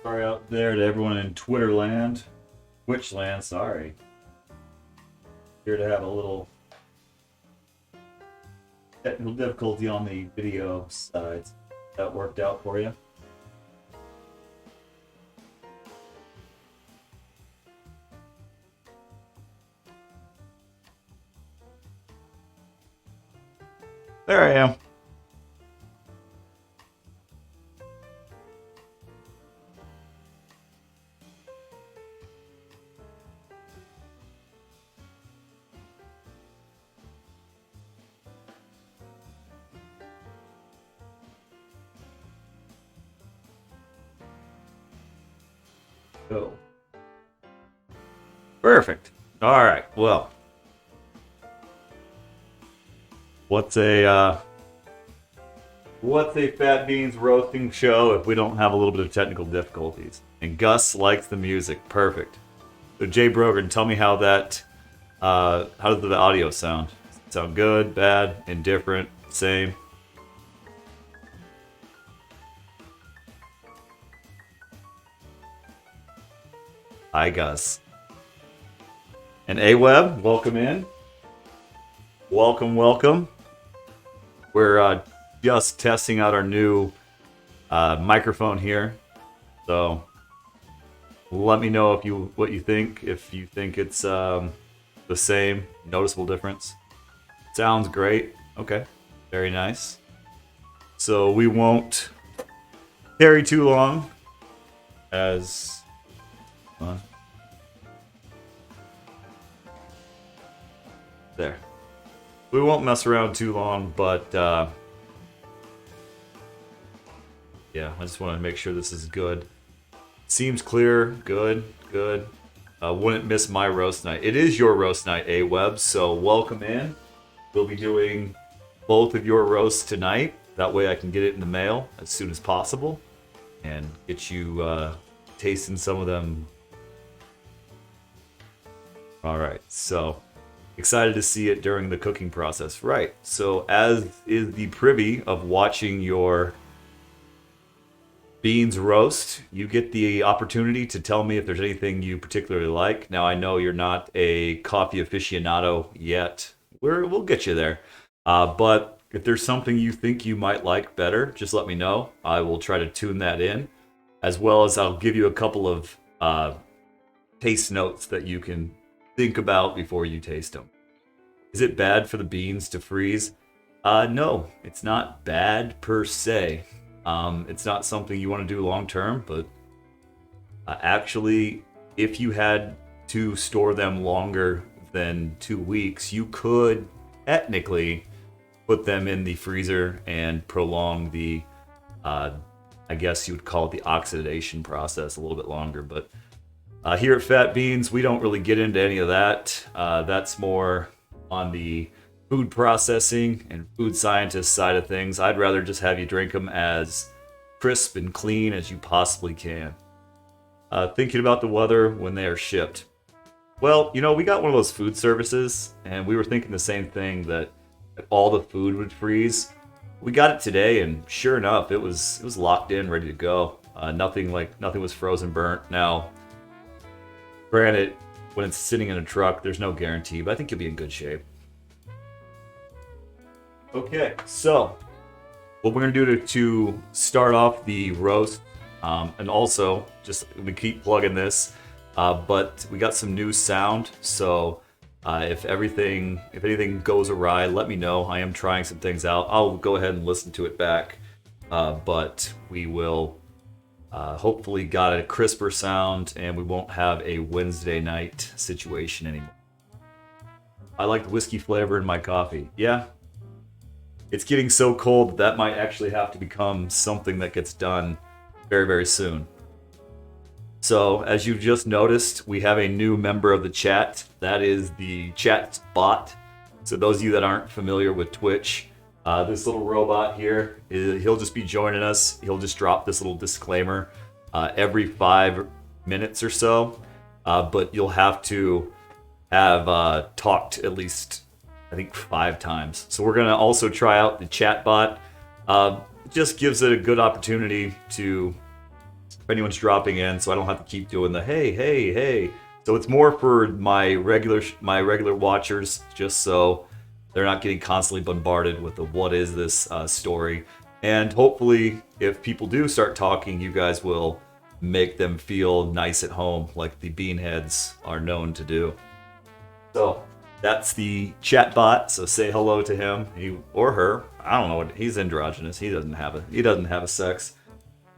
Sorry out there to everyone in Twitter land, Twitch land, sorry. Here to have a little technical difficulty on the video side. That worked out for you. There I am. Go. Perfect. All right. Well, what's a Fat Beans roasting show if we don't have a little bit of technical difficulties? And Gus likes the music. Perfect. So Jay Brogan, tell me how that how does the audio sound? Does it sound good, bad, indifferent, same? Hi, Gus. And Awebb, welcome in. Welcome, welcome. We're just testing out our new microphone here, so let me know what you think. If you think it's the same, noticeable difference. Sounds great. Okay, very nice. So we won't carry too long, as there. We won't mess around too long, but yeah, I just want to make sure this is good. Seems clear. Good, good. Wouldn't miss my roast night. It is your roast night, Awebb, so welcome in. We'll be doing both of your roasts tonight. That way I can get it in the mail as soon as possible and get you tasting some of them. All right, so excited to see it during the cooking process. Right, so as is the privy of watching your beans roast, you get the opportunity to tell me if there's anything you particularly like. Now, I know you're not a coffee aficionado yet. We'll get you there. But if there's something you think you might like better, just let me know. I will try to tune that in, as well as I'll give you a couple of taste notes that you can think about before you taste them. Is it bad for the beans to freeze? No, it's not bad per se. It's not something you want to do long term, but actually, if you had to store them longer than 2 weeks, you could technically put them in the freezer and prolong the, I guess you would call it the oxidation process a little bit longer. But here at Fat Beans, we don't really get into any of that. That's more on the food processing and food scientist side of things. I'd rather just have you drink them as crisp and clean as you possibly can. Thinking about the weather when they are shipped. Well, you know, we got one of those food services, and we were thinking the same thing, that all the food would freeze. We got it today, and sure enough, it was locked in, ready to go. Nothing was frozen, burnt. Now, granted, when it's sitting in a truck, there's no guarantee, but I think you'll be in good shape. Okay, so what we're gonna do to start off the roast, and also just we keep plugging this, but we got some new sound. So if anything goes awry, let me know. I am trying some things out. I'll go ahead and listen to it back, but we will hopefully got a crisper sound, and we won't have a Wednesday night situation anymore. I like the whiskey flavor in my coffee. Yeah. It's getting so cold that might actually have to become something that gets done very, very soon. So, as you just noticed, we have a new member of the chat. That is the chat bot. So those of you that aren't familiar with Twitch, this little robot here, he'll just be joining us. He'll just drop this little disclaimer every 5 minutes or so. But you'll have to have talked at least, I think, 5 times. So we're going to also try out the chat bot. It just gives it a good opportunity to if anyone's dropping in, so I don't have to keep doing the hey, hey, hey. So it's more for my regular watchers, just so they're not getting constantly bombarded with the what is this story. And hopefully, if people do start talking, you guys will make them feel nice at home, like the beanheads are known to do. So that's the chat bot. So say hello to him, he or her. I don't know what he's androgynous. He doesn't have a sex.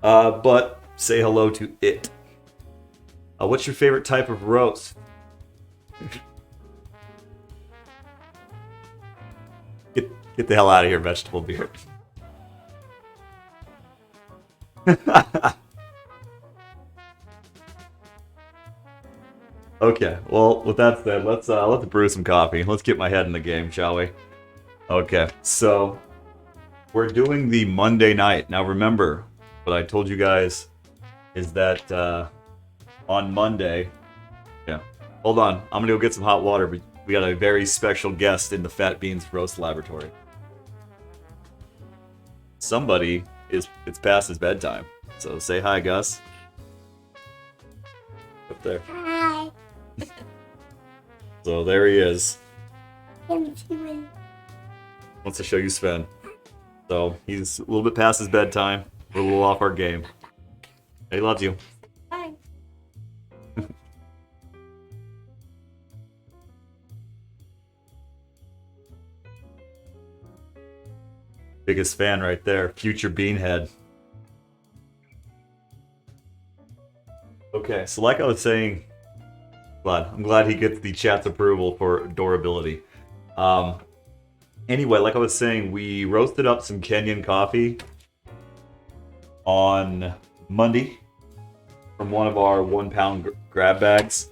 But say hello to it. What's your favorite type of roast? Get the hell out of here, vegetable beard. Okay, well, with that said, let's brew some coffee. Let's get my head in the game, shall we? Okay, so we're doing the Monday night. Now remember, what I told you guys is that on Monday, yeah, hold on, I'm gonna go get some hot water, but we got a very special guest in the Fat Beans Roast Laboratory. It's past his bedtime, so say hi, Gus. Up there. Hi. So there he is. Wants to show you Sven. So he's a little bit past his bedtime. We're a little off our game. He loves you. Hi. Biggest fan right there. Future Beanhead. Okay, so like I was saying, I'm glad he gets the chat's approval for adorability. Anyway, like I was saying, we roasted up some Kenyan coffee on Monday from one of our 1 pound grab bags.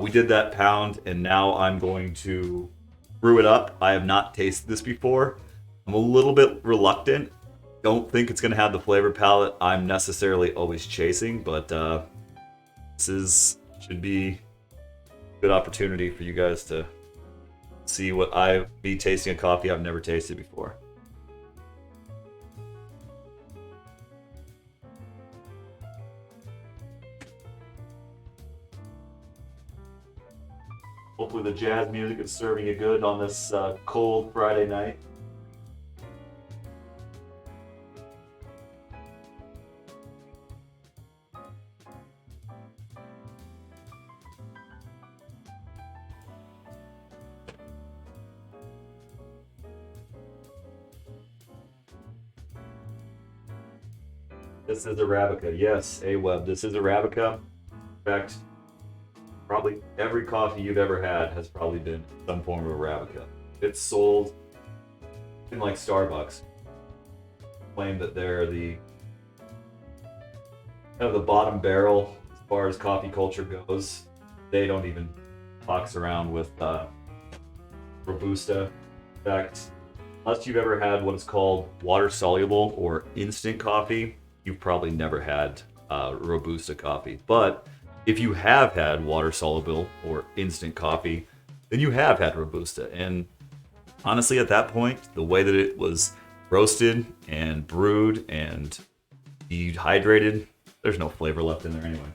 We did that pound, and now I'm going to brew it up. I have not tasted this before. I'm a little bit reluctant. Don't think it's going to have the flavor palette I'm necessarily always chasing, but should be a good opportunity for you guys to see what be tasting a coffee I've never tasted before. Hopefully the jazz music is serving you good on this cold Friday night. This is Arabica. Yes, Awebb. This is Arabica. In fact, probably every coffee you've ever had has probably been some form of Arabica. It's sold in like Starbucks. Claim that they're the kind of the bottom barrel as far as coffee culture goes. They don't even box around with Robusta. In fact, unless you've ever had what is called water soluble or instant coffee, you've probably never had Robusta coffee. But if you have had water soluble or instant coffee, then you have had Robusta. And honestly, at that point, the way that it was roasted and brewed and dehydrated, there's no flavor left in there anyway.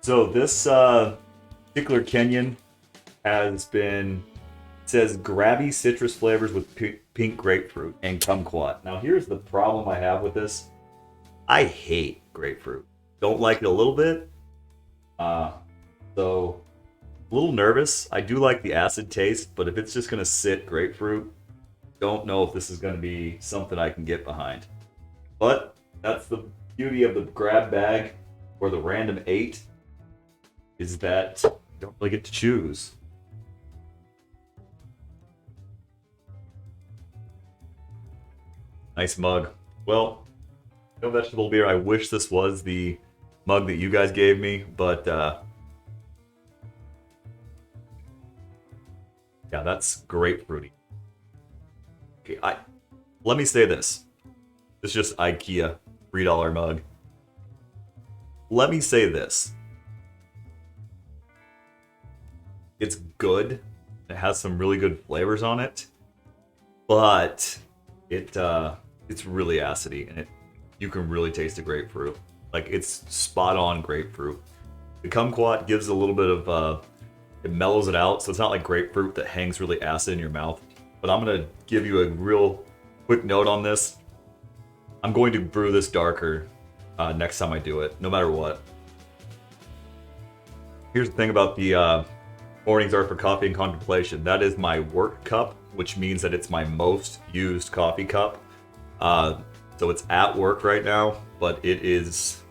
So this particular Kenyan says grabby citrus flavors with pink grapefruit and kumquat. Now here's the problem I have with this. I hate grapefruit. Don't like it a little bit. So a little nervous. I do like the acid taste, but if it's just gonna sit grapefruit, don't know if this is gonna be something I can get behind. But that's the beauty of the grab bag or the random 8. Is that you don't really get to choose. Nice mug. Well, no vegetable beer. I wish this was the mug that you guys gave me, but yeah, that's grapefruity. Okay, let me say this. It's just IKEA $3 mug. let me say this. It's good. It has some really good flavors on it, but it's really acidy, and you can really taste the grapefruit. Like, it's spot on grapefruit. The kumquat gives a little bit of it mellows it out, so it's not like grapefruit that hangs really acid in your mouth. But I'm gonna give you a real quick note on this. I'm going to brew this darker next time I do it, no matter what. Here's the thing about the mornings are for coffee and contemplation. That is my work cup, which means that it's my most used coffee cup. So it's at work right now, but it is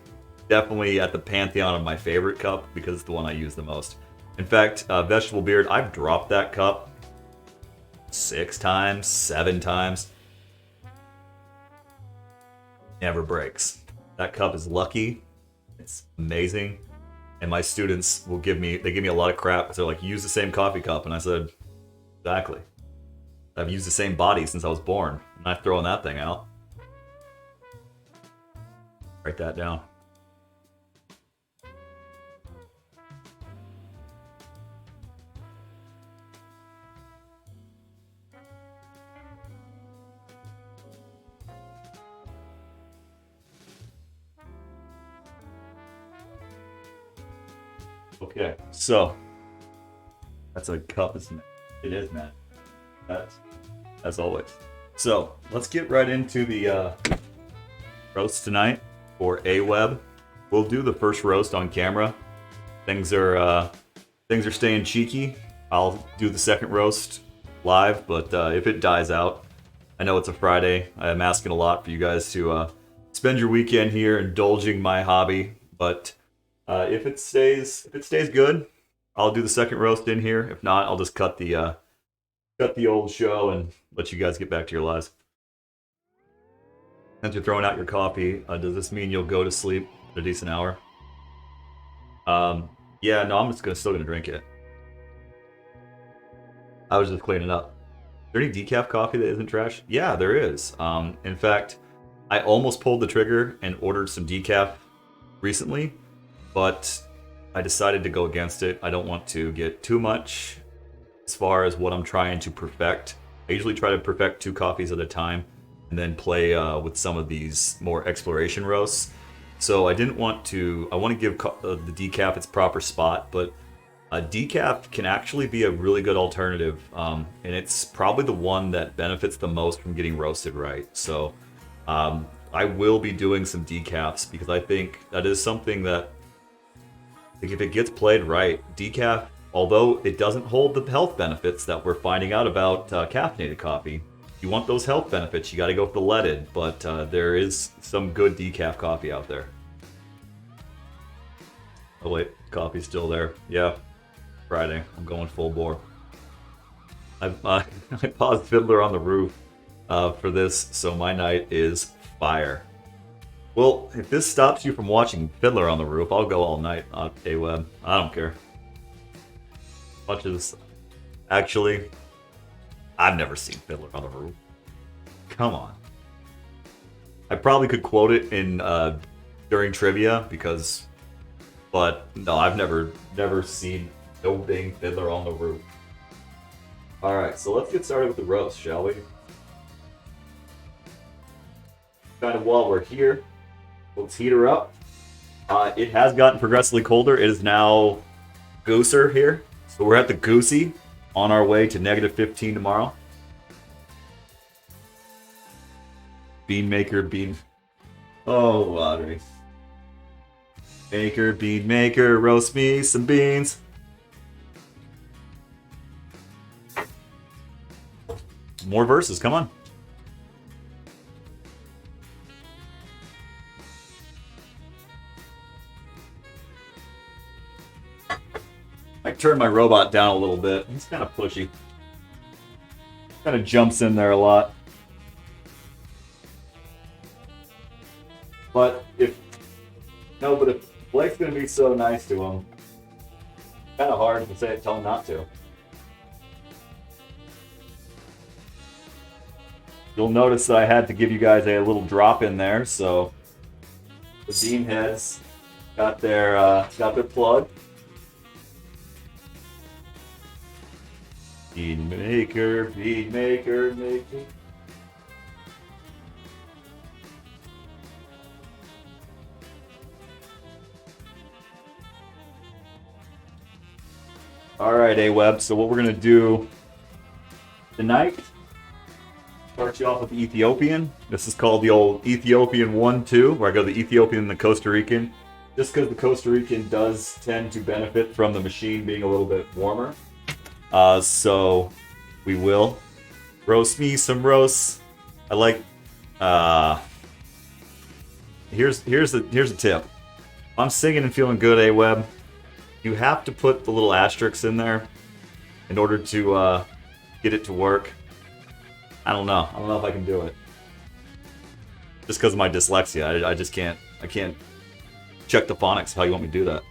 definitely at the pantheon of my favorite cup because it's the one I use the most. In fact, Vegetable Beard, I've dropped that cup 6 times, 7 times. Never breaks. That cup is lucky. It's amazing. And my students will give me a lot of crap because they're like, use the same coffee cup. And I said, exactly. I've used the same body since I was born. I'm not throwing that thing out. Write that down. Okay, so that's a cup, isn't it? It is, man. That's as always. So let's get right into the roast tonight for Awebb. We'll do the first roast on camera. Things are staying cheeky. I'll do the second roast live, but if it dies out, I know it's a Friday. I'm asking a lot for you guys to spend your weekend here indulging my hobby, but if it stays good, I'll do the second roast in here. If not, I'll just cut the old show and let you guys get back to your lives. Since you're throwing out your coffee, does this mean you'll go to sleep at a decent hour? Yeah, no, I'm still gonna drink it. I was just cleaning up. Is there any decaf coffee that isn't trash? Yeah, there is. In fact, I almost pulled the trigger and ordered some decaf recently, but I decided to go against it. I don't want to get too much as far as what I'm trying to perfect. I usually try to perfect 2 coffees at a time and then play with some of these more exploration roasts. So I want to give the decaf its proper spot, but decaf can actually be a really good alternative, and it's probably the one that benefits the most from getting roasted right. So I will be doing some decafs because I think that is something that, if it gets played right, decaf, although it doesn't hold the health benefits that we're finding out about caffeinated coffee, you want those health benefits, you got to go with the leaded, but there is some good decaf coffee out there. Oh wait, coffee's still there. Yeah, Friday, I'm going full bore. I paused Fiddler on the Roof for this, so my night is fire. Well, if this stops you from watching Fiddler on the Roof, I'll go all night on Awebb. I don't care. Much as, actually, I've never seen Fiddler on the Roof. Come on. I probably could quote it in during trivia but no, I've never seen no dang Fiddler on the Roof. All right, so let's get started with the roast, shall we? Kind of while we're here, let's heat her up. It has gotten progressively colder. It is now gooser here. So we're at the goosey, on our way to -15 tomorrow. Bean maker, bean. Oh, Audrey. Maker, bean maker, roast me some beans. More verses, come on. I turned my robot down a little bit. He's kind of pushy. Kind of jumps in there a lot. But if Blake's gonna be so nice to him, kind of hard to say tell him not to. You'll notice that I had to give you guys a little drop in there, so the bean heads got their plug. Bead maker, maker. All right, Awebb. So what we're gonna do tonight? Start you off with the Ethiopian. This is called the old Ethiopian 1-2, where I go the Ethiopian and the Costa Rican. Just because the Costa Rican does tend to benefit from the machine being a little bit warmer. So we will roast me some roasts. I like. Here's a tip. If I'm singing and feeling good, Awebb, you have to put the little asterisks in there in order to get it to work. I don't know if I can do it. Just because of my dyslexia, I just can't. I can't check the phonics how you want me to do that.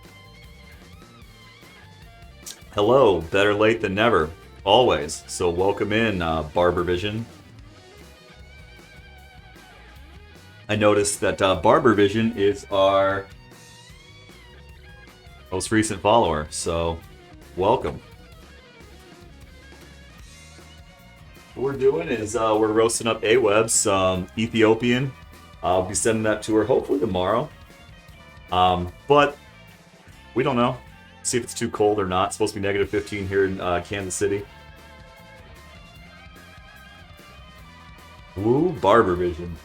Hello, better late than never, always. So welcome in, Barber Vision. I noticed that Barber Vision is our most recent follower, so welcome. What we're doing is we're roasting up Awebb some Ethiopian. I'll be sending that to her hopefully tomorrow. But we don't know. See if it's too cold or not. It's supposed to be negative 15 here in Kansas City. Woo, Barber Vision.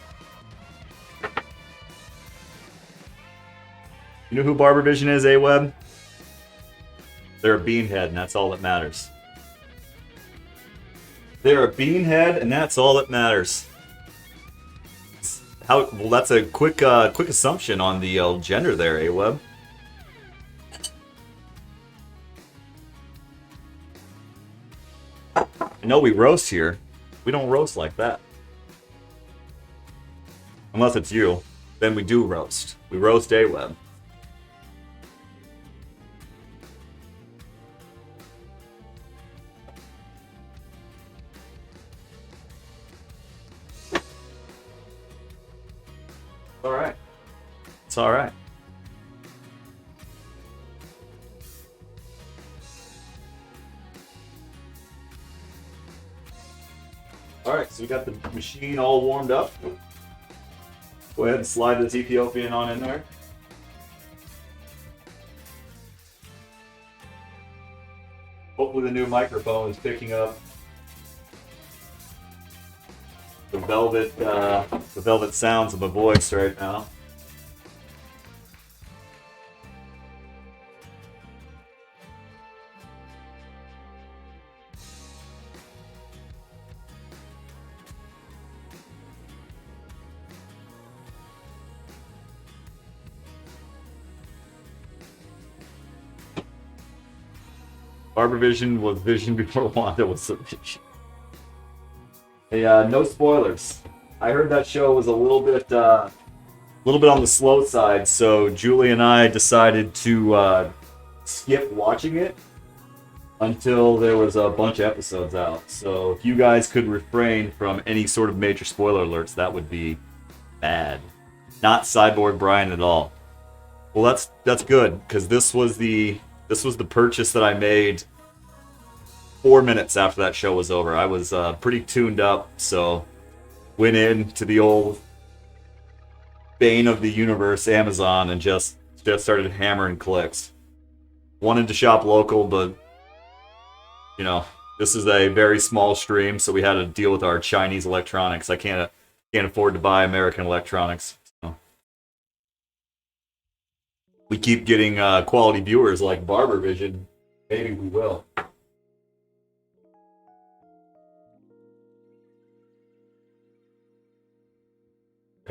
You know who Barber Vision is, Awebb? They're a beanhead, and that's all that matters. They're a beanhead, and that's all that matters. Well, that's a quick assumption on the gender there, Awebb. I know we roast here. We don't roast like that. Unless it's you, then we do roast. We roast Awebb. Alright. It's alright. Alright, so we got the machine all warmed up. Go ahead and slide this Ethiopian on in there. Hopefully the new microphone is picking up the velvet sounds of my voice right now. Barber Vision was vision before Wanda was a vision. Hey, no spoilers. I heard that show was a little bit on the slow side, so Julie and I decided to skip watching it until there was a bunch of episodes out. So if you guys could refrain from any sort of major spoiler alerts, that would be bad. Not Cyborg Brian at all. Well, that's good, because this was the purchase that I made 4 minutes after that show was over. I was pretty tuned up, so went into the old bane of the universe, Amazon, and just started hammering clicks. Wanted to shop local, but you know, this is a very small stream, so we had to deal with our Chinese electronics. I can't afford to buy American electronics. So. We keep getting quality viewers like Barber Vision. Maybe we will.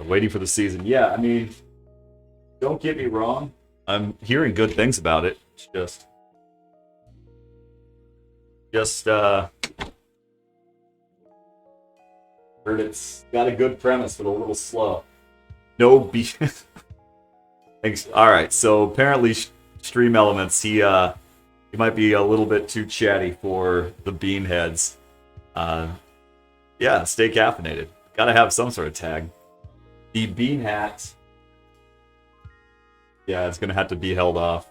Waiting for the season. Yeah, I mean, don't get me wrong. I'm hearing good things about it. It's just heard it's got a good premise, but a little slow. No beat. Thanks. All right, so apparently Stream Elements, he might be a little bit too chatty for the beanheads. Yeah, stay caffeinated. Gotta have some sort of tag. The bean hat Yeah, it's gonna have to be held off.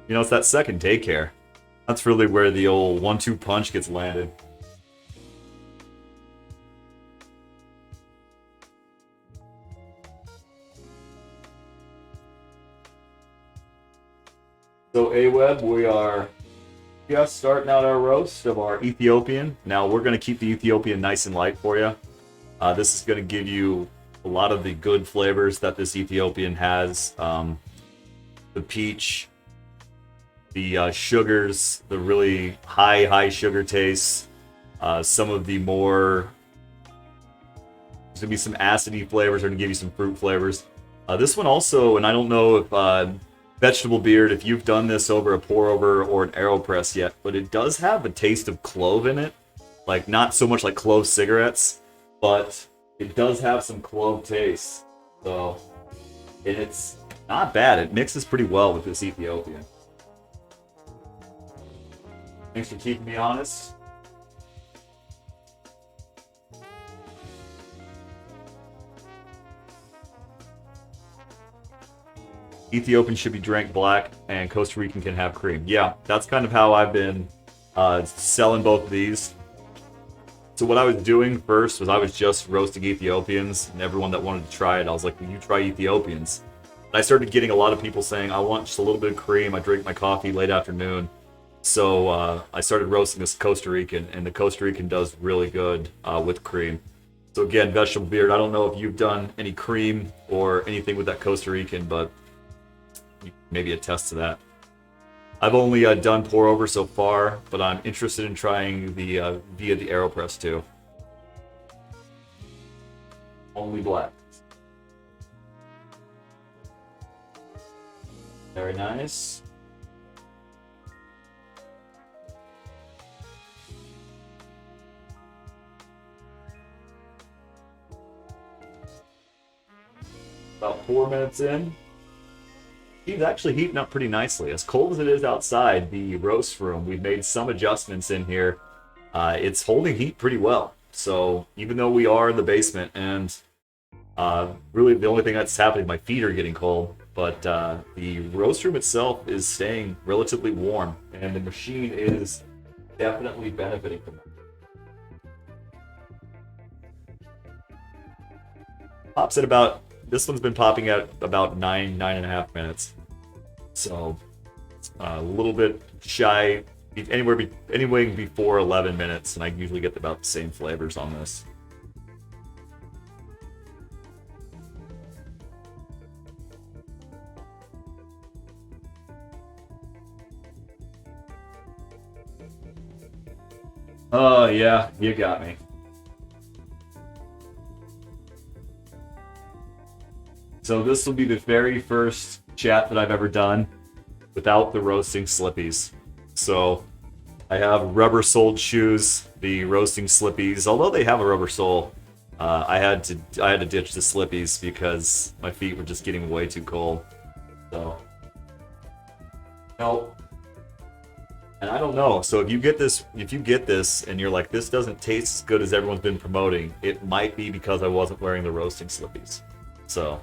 You know, it's that second daycare. That's really where the old 1-2 punch gets landed. So Awebb, we are just starting out our roast of our Ethiopian. Now we're going to keep the Ethiopian nice and light for you. This is going to give you a lot of the good flavors that this Ethiopian has. The peach, the sugars, the really high sugar tastes. Some of the more, there's going to be some acidy flavors. We're going to give you some fruit flavors. This one also, and I don't know if Vegetable Beard, if you've done this over a pour over or an AeroPress yet, but it does have a taste of clove in it. Like, not so much like clove cigarettes, but it does have some clove taste. So, and it's not bad. It mixes pretty well with this Ethiopian. Thanks for keeping me honest. Ethiopian should be drank black, and Costa Rican can have cream. Yeah, that's kind of how I've been selling both of these. So what I was doing first was I was just roasting Ethiopians, and everyone that wanted to try it, I was like, you try Ethiopians. And I started getting a lot of people saying, I want just a little bit of cream, I drink my coffee late afternoon. So I started roasting this Costa Rican, and the Costa Rican does really good with cream. So again, Vegetable Beard, I don't know if you've done any cream or anything with that Costa Rican, but maybe attest to that. I've only done pour over so far, but I'm interested in trying the via the AeroPress too. Only black. Very nice. About 4 minutes in. She's actually heating up pretty nicely. As cold as it is outside the roast room, we've made some adjustments in here. It's holding heat pretty well. So even though we are in the basement, and really the only thing that's happening, my feet are getting cold, but the roast room itself is staying relatively warm, and the machine is definitely benefiting from that. Pops at about, this one's been popping at about 9.5 minutes. So a little bit shy, anywhere before 11 minutes, and I usually get about the same flavors on this. Oh yeah, you got me. So this will be the very first chat that I've ever done without the roasting slippies. So I have rubber soled shoes, the roasting slippies. Although they have a rubber sole, I had to ditch the slippies because my feet were just getting way too cold. So no. And I don't know. So if you get this and you're like, this doesn't taste as good as everyone's been promoting, it might be because I wasn't wearing the roasting slippies. So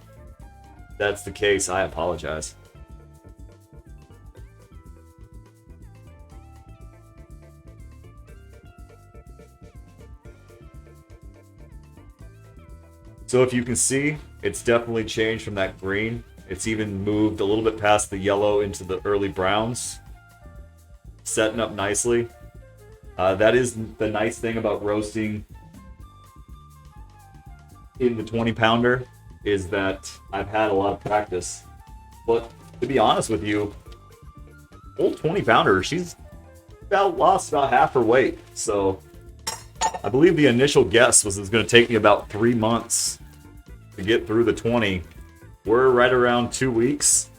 if that's the case, I apologize. So if you can see, it's definitely changed from that green. It's even moved a little bit past the yellow into the early browns. Setting up nicely. That is the nice thing about roasting in the 20-pounder, is that I've had a lot of practice. But to be honest with you, old 20-pounder, she's lost about half her weight. So I believe the initial guess was it was going to take me about 3 months to get through the 20. We're right around 2 weeks.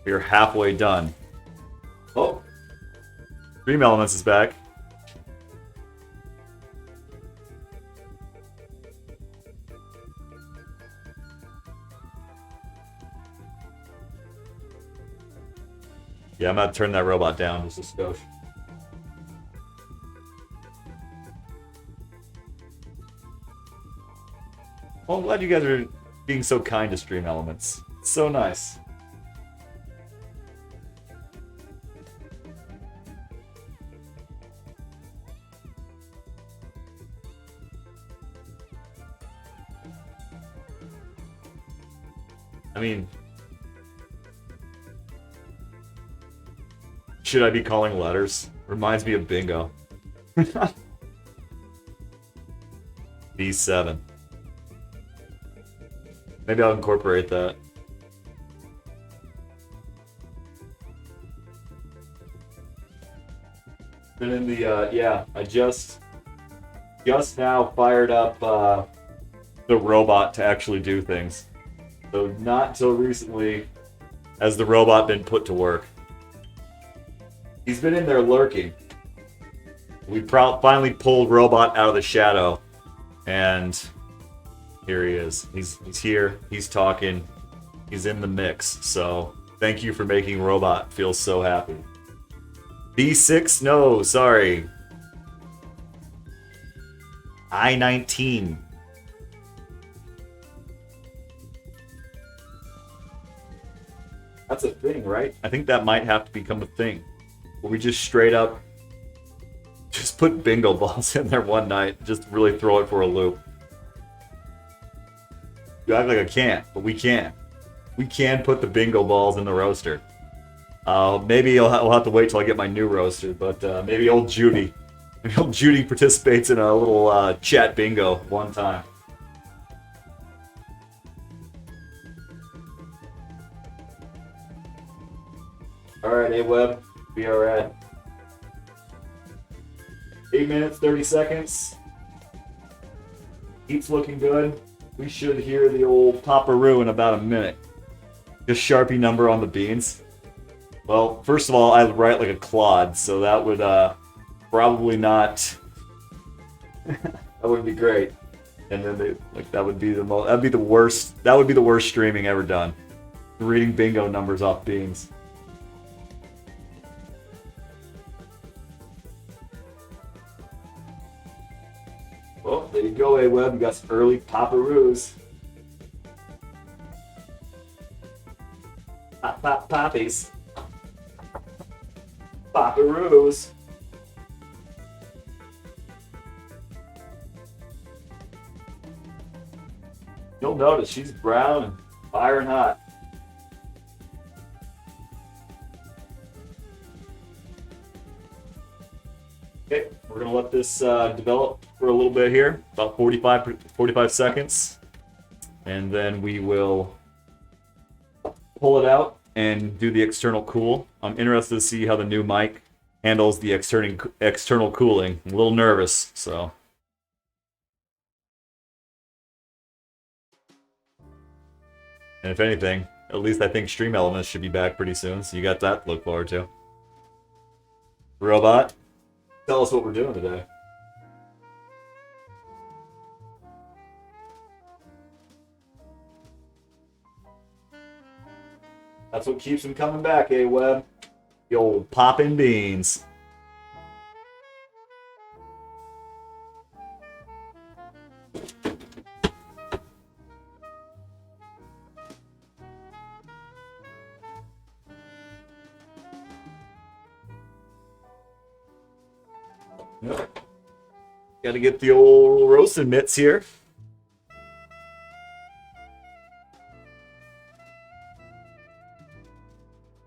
We're halfway done. Oh, Dream Elements is back. Yeah, I'm going to turn that robot down just a skosh. Well, I'm glad you guys are being so kind to Stream Elements. It's so nice. I mean, should I be calling letters? Reminds me of bingo. B7. Maybe I'll incorporate that. Been in the, yeah, I just now fired up the robot to actually do things. So not until recently has the robot been put to work. He's been in there lurking. We finally pulled Robot out of the shadow, and here he is. He's here. He's talking. He's in the mix. So thank you for making Robot feel so happy. B6? No, sorry. I-19. That's a thing, right? I think that might have to become a thing. Where we just straight up just put bingo balls in there one night. Just really throw it for a loop. You act like I can't, but we can. We can put the bingo balls in the roaster. Maybe we'll have to wait till I get my new roaster, but maybe old Judy. Maybe old Judy participates in a little chat bingo one time. Alright, Awebb, we are at 8 minutes, 30 seconds. Heat's looking good. We should hear the old Paparoo in about a minute. Just Sharpie number on the beans. Well, first of all, I write like a clod, so that would probably not. That would be great. And then that would be the most. That'd be the worst. That would be the worst streaming ever done. Reading bingo numbers off beans. Well, there you go, Awebb. You got some early Paparoos. Poppies. Paparoos. You'll notice she's brown and firing hot. Okay, we're gonna let this develop for a little bit here, about 45 seconds, and then we will pull it out and do the external cool. I'm interested to see how the new mic handles the external cooling. I'm a little nervous, so. And if anything, at least I think Stream Elements should be back pretty soon, so you got that to look forward to. Robot, tell us what we're doing today. That's what keeps him coming back, Awebb. The old poppin' beans. Yep. Gotta get the old roasted mitts here.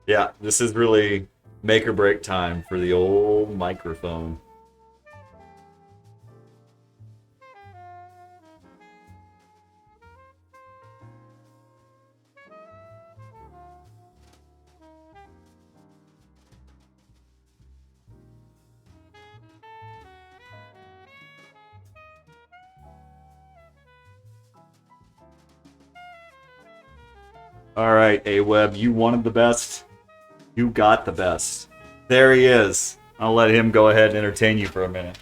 Yeah, this is really make or break time for the old microphone. All right, Awebb, you wanted the best. You got the best. There he is. I'll let him go ahead and entertain you for a minute.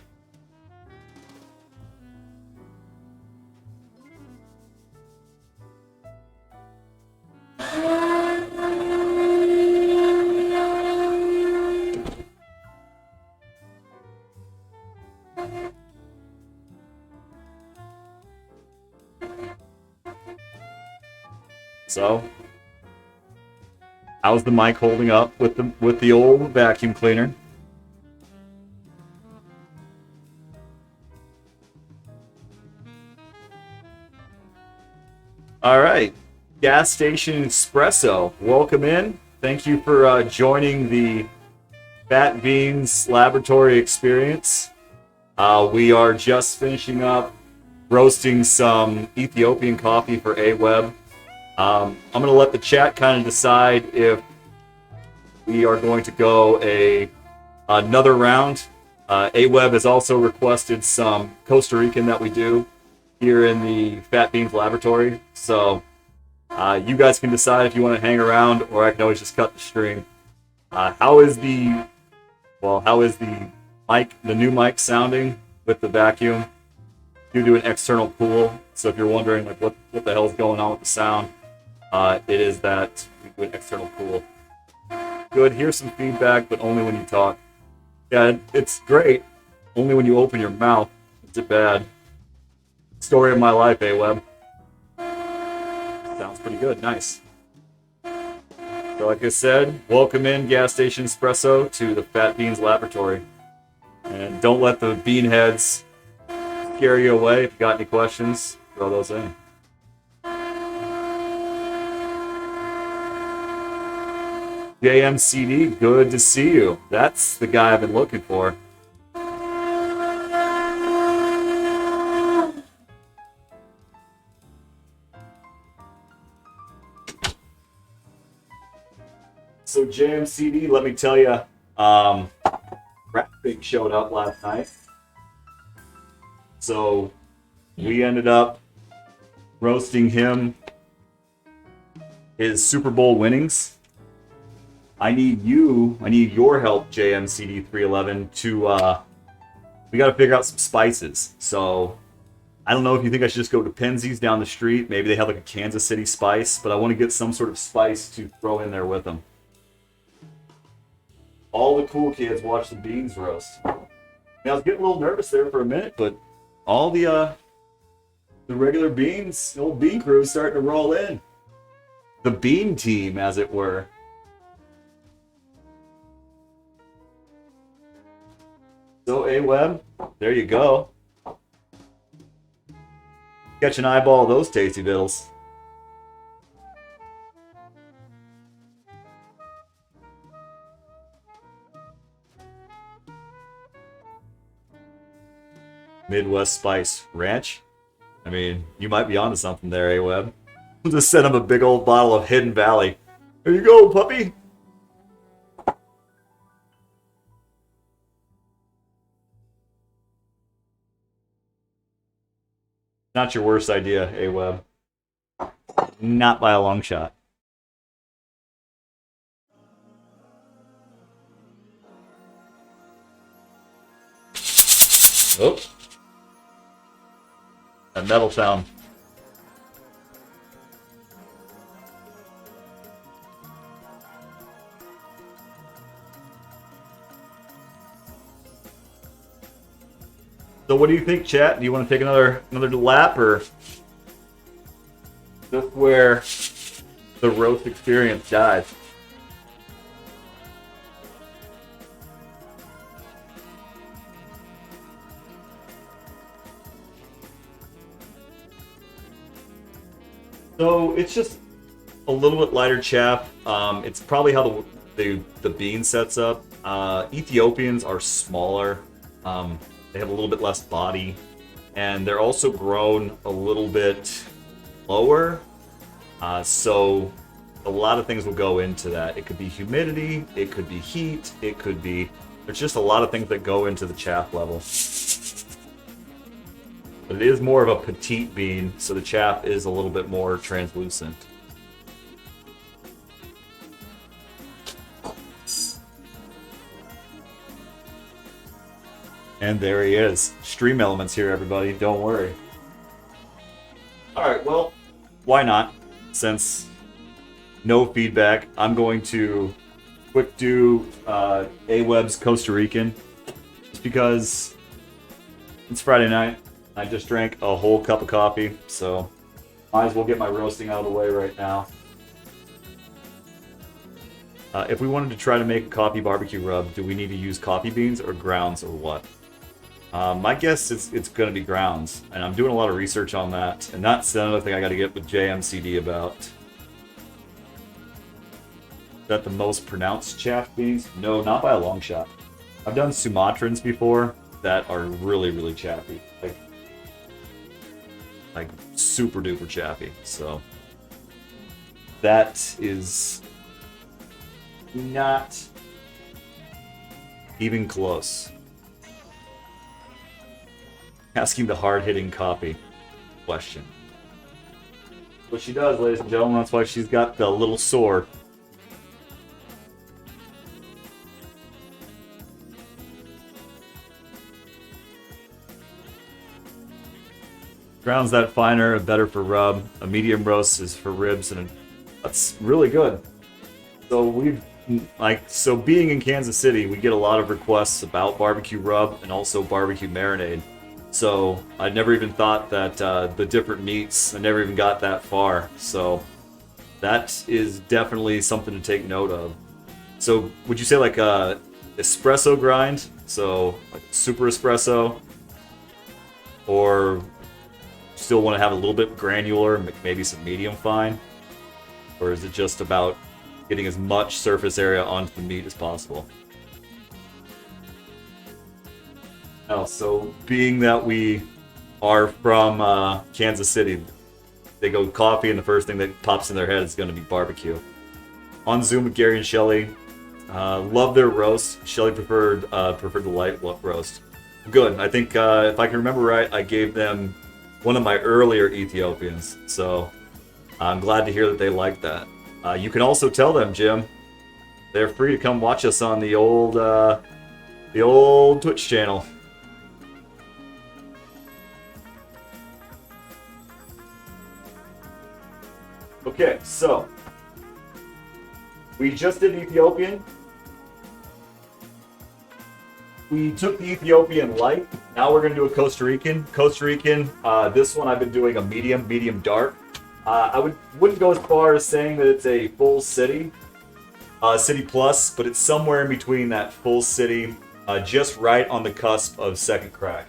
So, how's the mic holding up with the old vacuum cleaner? All right. Gas Station Espresso, welcome in. Thank you for joining the Fat Beans Laboratory Experience. We are just finishing up roasting some Ethiopian coffee for Awebb. I'm going to let the chat kind of decide if we are going to go another round. Awebb has also requested some Costa Rican that we do here in the Fat Beans Laboratory. So you guys can decide if you want to hang around, or I can always just cut the stream. How is the mic, the new mic sounding with the vacuum? You do an external pool, so if you're wondering like what the hell is going on with the sound, it is that we do an external pool. Good. Here's some feedback, but only when you talk. Yeah, it's great. Only when you open your mouth. It's bad. Story of my life, Awebb. Sounds pretty good. Nice. So like I said, welcome in Gas Station Espresso to the Fat Beans Laboratory. And don't let the bean heads scare you away. If you got any questions, throw those in. JMCD, good to see you. That's the guy I've been looking for. So JMCD, let me tell you, Rapid showed up last night. So we ended up roasting him his Super Bowl winnings. I need your help, JMCD311, to, we got to figure out some spices. So, I don't know if you think I should just go to Penzi's down the street. Maybe they have like a Kansas City spice, but I want to get some sort of spice to throw in there with them. All the cool kids watch the beans roast. Now, I was getting a little nervous there for a minute, but all the regular beans, the old bean crew is starting to roll in. The bean team, as it were. So, Awebb, there you go. Catch an eyeball of those tasty vittles. Midwest Spice Ranch. I mean, you might be onto something there, Awebb. We'll just send him a big old bottle of Hidden Valley. There you go, puppy. Not your worst idea, Awebb. Not by a long shot. Oh. That metal sound. So what do you think, chat? Do you want to take another lap, or just where the roast experience dies? So it's just a little bit lighter chaff. It's probably how the bean sets up. Ethiopians are smaller. They have a little bit less body, and they're also grown a little bit lower. So a lot of things will go into that. It could be humidity, it could be heat, it could be... There's just a lot of things that go into the chaff level. But it is more of a petite bean, so the chaff is a little bit more translucent. And there he is. Stream elements here, everybody. Don't worry. Alright, well, why not? Since no feedback, I'm going to quick do Awebb's Costa Rican. Just because it's Friday night. I just drank a whole cup of coffee, so might as well get my roasting out of the way right now. If we wanted to try to make a coffee barbecue rub, do we need to use coffee beans or grounds or what? My guess is it's going to be grounds, and I'm doing a lot of research on that, and that's another thing I got to get with JMCD about. that the most pronounced chaff beans? No, not by a long shot. I've done Sumatrans before that are really, really chaffy. Like super duper chaffy. So that is not even close. Asking the hard-hitting copy question. What she does, ladies and gentlemen, that's why she's got the little sword. Grounds that finer, better for rub. A medium roast is for ribs, and that's really good. So being in Kansas City, we get a lot of requests about barbecue rub and also barbecue marinade. So I never even thought that the different meats, I never even got that far. So that is definitely something to take note of. So would you say like a espresso grind? So like super espresso? Or still want to have a little bit granular, maybe some medium fine? Or is it just about getting as much surface area onto the meat as possible? So being that we are from Kansas City, they go coffee, and the first thing that pops in their head is going to be barbecue. On Zoom with Gary and Shelly, love their roast. Shelly preferred the light roast. Good. I think if I can remember right, I gave them one of my earlier Ethiopians, so I'm glad to hear that they like that. You can also tell them, Jim, they're free to come watch us on the old Twitch channel. Okay, so we just did Ethiopian. We took the Ethiopian light. Now we're going to do a Costa Rican. Costa Rican, this one I've been doing a medium dark. I wouldn't go as far as saying that it's a full city, city plus, but it's somewhere in between that full city, just right on the cusp of second crack.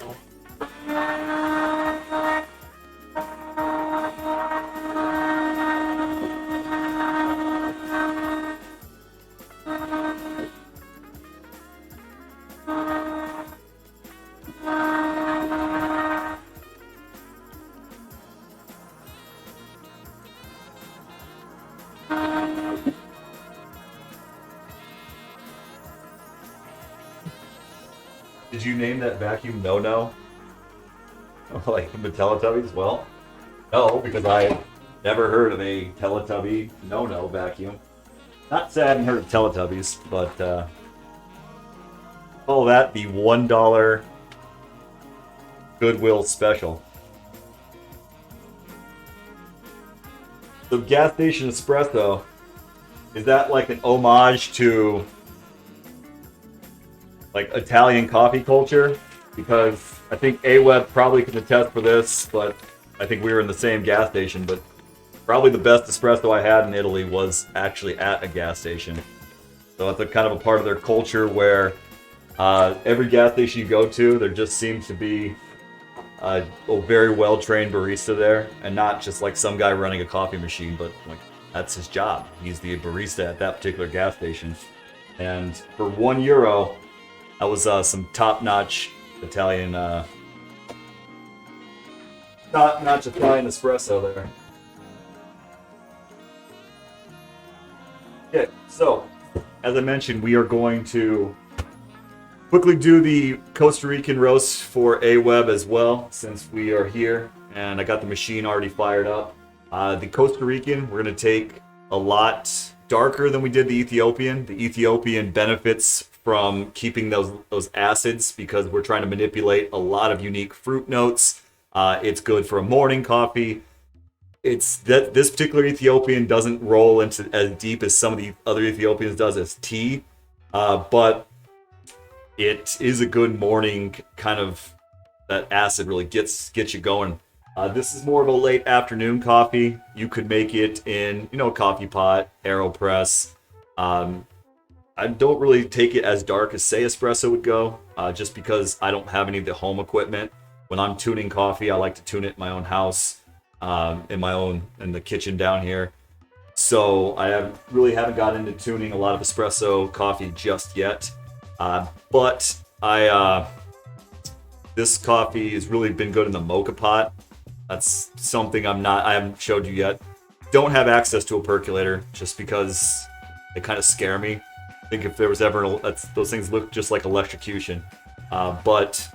Did you name that vacuum No? Like the Teletubbies? Well, no, because I never heard of a Teletubby No vacuum. Not say I hadn't heard of Teletubbies, but call that the $1 Goodwill special. So gas station espresso, is that like an homage to like Italian coffee culture? Because I think Awebb probably can attest for this, but I think we were in the same gas station, but probably the best espresso I had in Italy was actually at a gas station. So it's a kind of a part of their culture where every gas station you go to, there just seems to be a very well-trained barista there, and not just like some guy running a coffee machine, but like that's his job. He's the barista at that particular gas station. And for €1, that was some top-notch Italian, top-notch Italian espresso there. Okay, so as I mentioned, we are going to quickly do the Costa Rican roast for Awebb as well, since we are here, and I got the machine already fired up. The Costa Rican, we're going to take a lot darker than we did the Ethiopian. The Ethiopian benefits from keeping those acids because we're trying to manipulate a lot of unique fruit notes. It's good for a morning coffee. It's that this particular Ethiopian doesn't roll into as deep as some of the other Ethiopians does as tea, but it is a good morning kind of, that acid really gets you going. This is more of a late afternoon coffee. You could make it in, a coffee pot, AeroPress. I don't really take it as dark as, say, espresso would go, just because I don't have any of the home equipment. When I'm tuning coffee, I like to tune it in my own house, in the kitchen down here. So really haven't got into tuning a lot of espresso coffee just yet. But this coffee has really been good in the mocha pot. That's something I haven't showed you yet. Don't have access to a percolator just because they kind of scare me. I think if there was ever those things look just like electrocution. But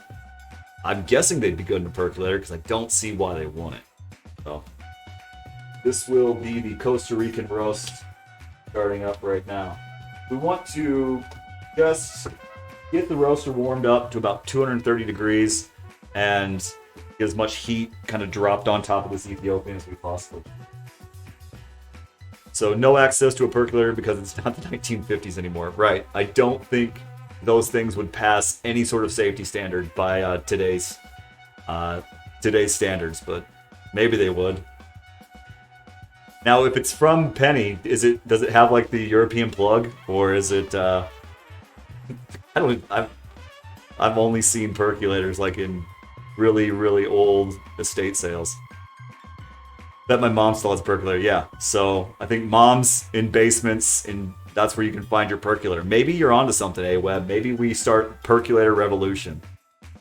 I'm guessing they'd be good in a percolator because I don't see why they wouldn't. So this will be the Costa Rican roast starting up right now. We want to just get the roaster warmed up to about 230 degrees and get as much heat kind of dropped on top of this Ethiopian as we possibly can. So no access to a percolator because it's not the 1950s anymore. Right. I don't think those things would pass any sort of safety standard by today's standards, but maybe they would. Now, if it's from Penny, does it have like the European plug, or is it? I've only seen percolators like in really, really old estate sales. Bet my mom still has a percolator. Yeah, so I think moms in basements, and that's where you can find your percolator. Maybe you're onto something, Awebb. Maybe we start percolator revolution.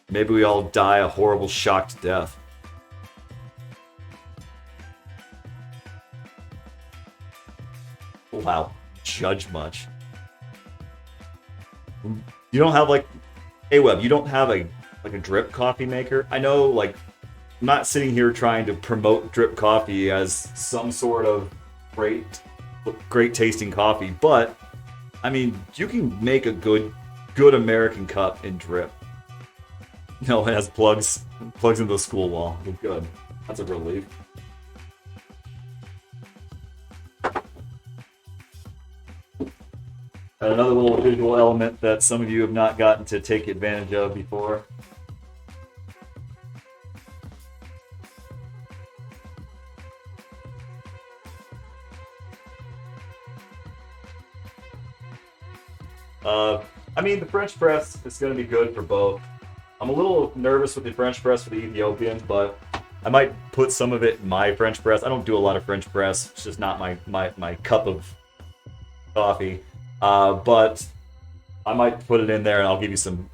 Maybe we all die a horrible, shocked death. Wow, judge much. You don't have like, Awebb, you don't have a drip coffee maker? I know, like, I'm not sitting here trying to promote drip coffee as some sort of great tasting coffee, but I mean, you can make a good American cup in drip. No, it has plugs into the school wall. Good. That's a relief. And another little visual element that some of you have not gotten to take advantage of before. I mean, the French press is going to be good for both. I'm a little nervous with the French press for the Ethiopian, but I might put some of it in my French press. I don't do a lot of French press. It's just not my cup of coffee. But I might put it in there, and I'll give you some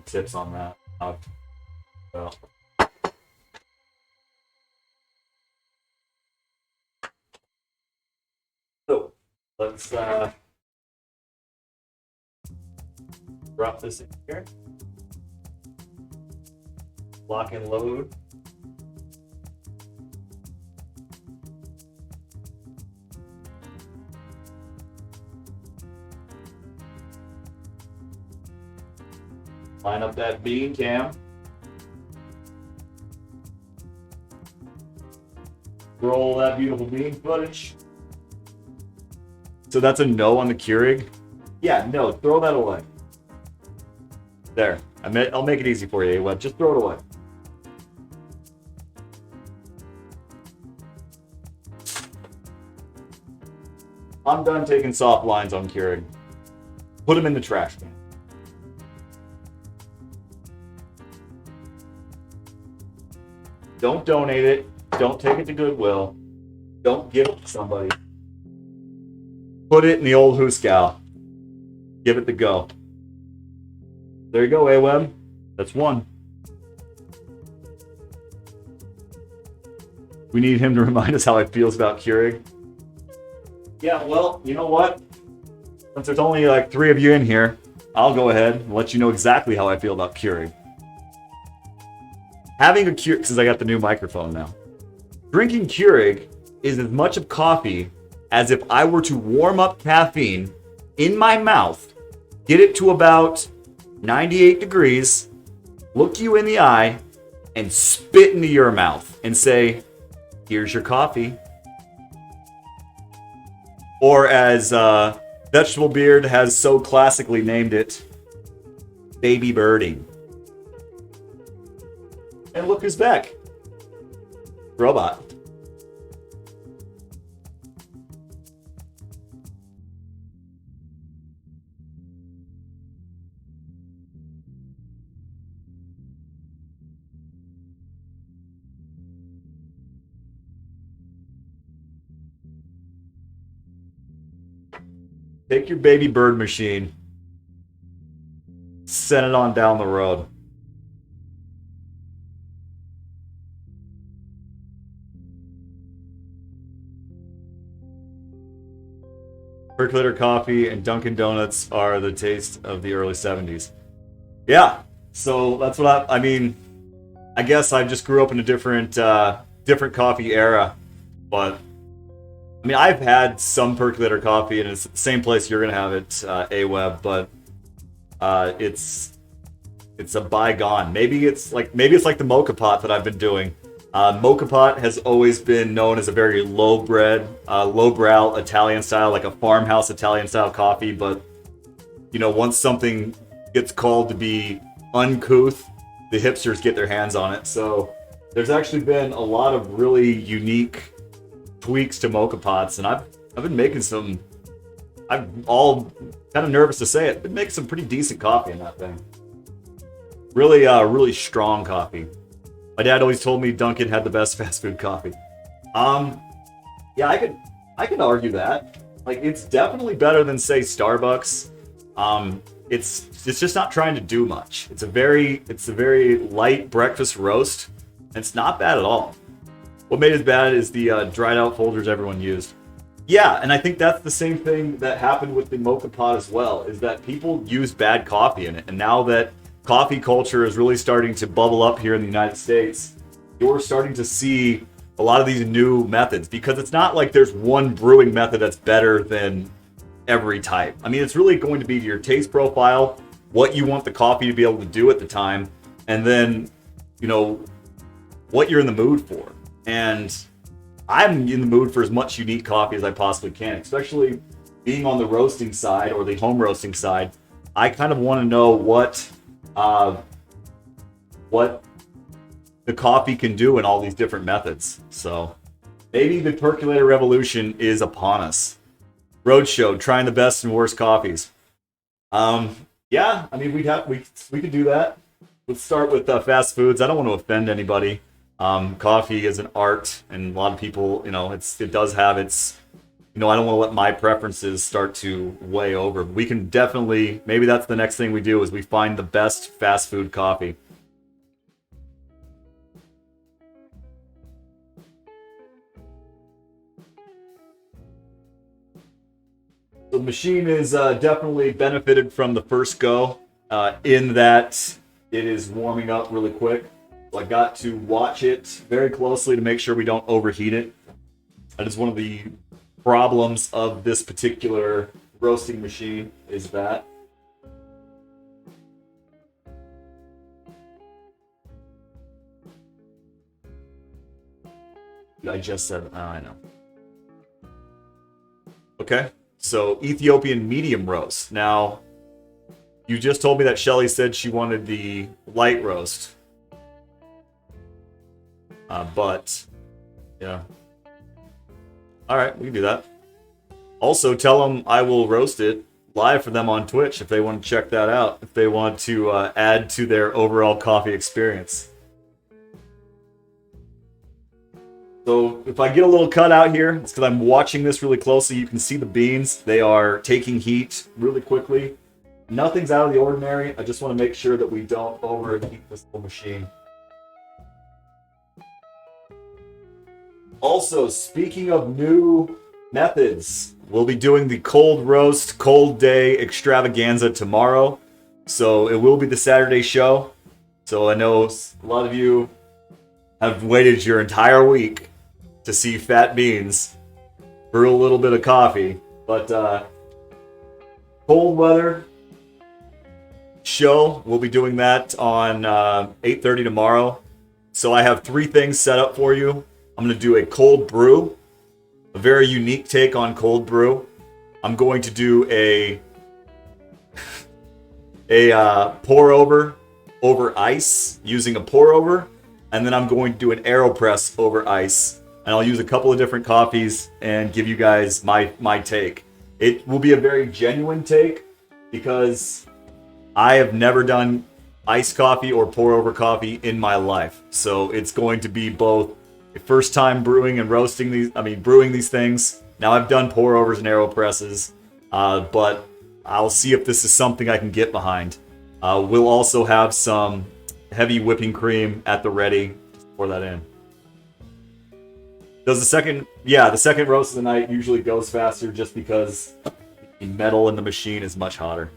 tips on that. So let's drop this in here. Lock and load. Line up that bean cam. Roll that beautiful bean footage. So that's a no on the Keurig? Yeah, no, throw that away. There. I'll make it easy for you, Awebb. Just throw it away. I'm done taking soft lines on Keurig. Put them in the trash can. Don't donate it. Don't take it to Goodwill. Don't give it to somebody. Put it in the old Hooskow. Give it the go. There you go, Awebb. That's one. We need him to remind us how he feels about Keurig. Yeah, well, you know what? Since there's only like 3 of you in here, I'll go ahead and let you know exactly how I feel about Keurig. Having a Keurig, since I got the new microphone now, drinking Keurig is as much of coffee as if I were to warm up caffeine in my mouth, get it to about 98 degrees, look you in the eye, and spit into your mouth and say, "Here's your coffee." Or as Vegetable Beard has so classically named it, baby birding. And look who's back. Robot. Take your baby bird machine, send it on down the road. Percolator coffee and Dunkin' Donuts are the taste of the early 70s. Yeah, so that's what I mean, I guess I just grew up in a different coffee era, but I mean, I've had some percolator coffee, and it's the same place you're gonna have it, Awebb, but it's a bygone. Maybe it's like the mocha pot that I've been doing. Mocha pot has always been known as a very lowbrow Italian style, like a farmhouse Italian style coffee. But you know, once something gets called to be uncouth, the hipsters get their hands on it. So there's actually been a lot of really unique tweaks to mocha pots, and I've been making some. I'm all kind of nervous to say it, but making some pretty decent coffee in that thing. Really strong coffee. My dad always told me Dunkin' had the best fast food coffee. Yeah, I could argue that. Like, it's definitely better than, say, Starbucks. It's just not trying to do much. It's a very light breakfast roast, and it's not bad at all. What made it bad is the dried out Folgers everyone used. Yeah, and I think that's the same thing that happened with the mocha pot as well, is that people use bad coffee in it. And now that coffee culture is really starting to bubble up here in the United States, you're starting to see a lot of these new methods, because it's not like there's one brewing method that's better than every type. I mean, it's really going to be your taste profile, what you want the coffee to be able to do at the time, and then, you know, what you're in the mood for. And I'm in the mood for as much unique coffee as I possibly can, especially being on the roasting side or the home roasting side. I kind of want to know what the coffee can do in all these different methods. So maybe the percolator revolution is upon us. Roadshow, trying the best and worst coffees. Yeah, I mean, we could do that. Let's start with fast foods. I don't want to offend anybody. Coffee is an art, and a lot of people, you know, it does have its, you know, I don't want to let my preferences start to weigh over. We can definitely, maybe that's the next thing we do, is we find the best fast food coffee. The machine is definitely benefited from the first go, in that it is warming up really quick. So I got to watch it very closely to make sure we don't overheat it. That is one of the problems of this particular roasting machine, is that. I just said, I know. Okay, so Ethiopian medium roast. Now, you just told me that Shelly said she wanted the light roast. But, yeah. Alright, we can do that. Also, tell them I will roast it live for them on Twitch if they want to check that out. If they want to add to their overall coffee experience. So, if I get a little cut out here, it's because I'm watching this really closely. You can see the beans. They are taking heat really quickly. Nothing's out of the ordinary. I just want to make sure that we don't overheat this little machine. Also, speaking of new methods, we'll be doing the cold roast, cold day extravaganza tomorrow. So it will be the Saturday show. So I know a lot of you have waited your entire week to see Fat Beans brew a little bit of coffee. But cold weather show, we'll be doing that on 8:30 tomorrow. So I have 3 things set up for you. I'm going to do a cold brew, a very unique take on cold brew. I'm going to do a pour over ice using a pour over, and then I'm going to do an AeroPress over ice. And I'll use a couple of different coffees and give you guys my take. It will be a very genuine take, because I have never done iced coffee or pour over coffee in my life. So it's going to be both a first time brewing and brewing these things. Now I've done pour overs and AeroPresses, but I'll see if this is something I can get behind. We'll also have some heavy whipping cream at the ready. Just pour that in. Does the second, yeah, the second roast of the night usually goes faster just because the metal in the machine is much hotter.